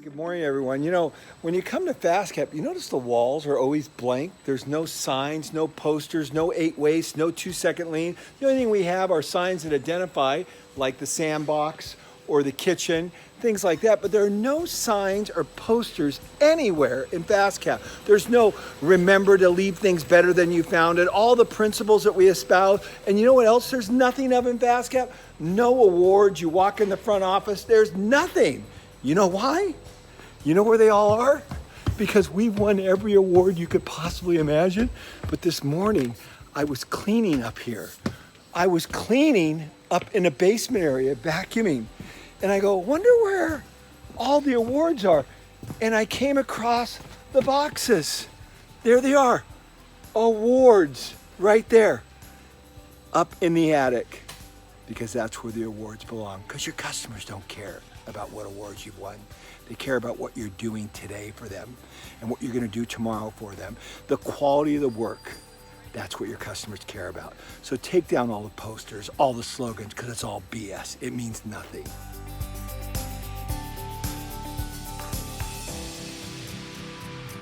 Good morning, everyone. You know, when you come to FastCap, you notice the walls are always blank. There's no signs, no posters, no 8 waste, no 2-second lean. The only thing we have are signs that identify, like the Sandbox or the kitchen, things like that. But there are no signs or posters anywhere in FastCap. There's no remember to leave things better than you found it, all the principles that we espouse. And you know what else there's nothing of in FastCap? No awards. You walk in the front office, there's nothing. You know why? You know where they all are? Because we've won every award you could possibly imagine. But this morning, I was cleaning up here. I was cleaning up in a basement area, vacuuming. And I go, wonder where all the awards are. And I came across the boxes. There they are. Awards right there. Up in the attic. Because that's where the awards belong. Because your customers don't care about what awards you've won. They care about what you're doing today for them and what you're going to do tomorrow for them. The quality of the work, that's what your customers care about. So take down all the posters, all the slogans, because it's all BS. It means nothing.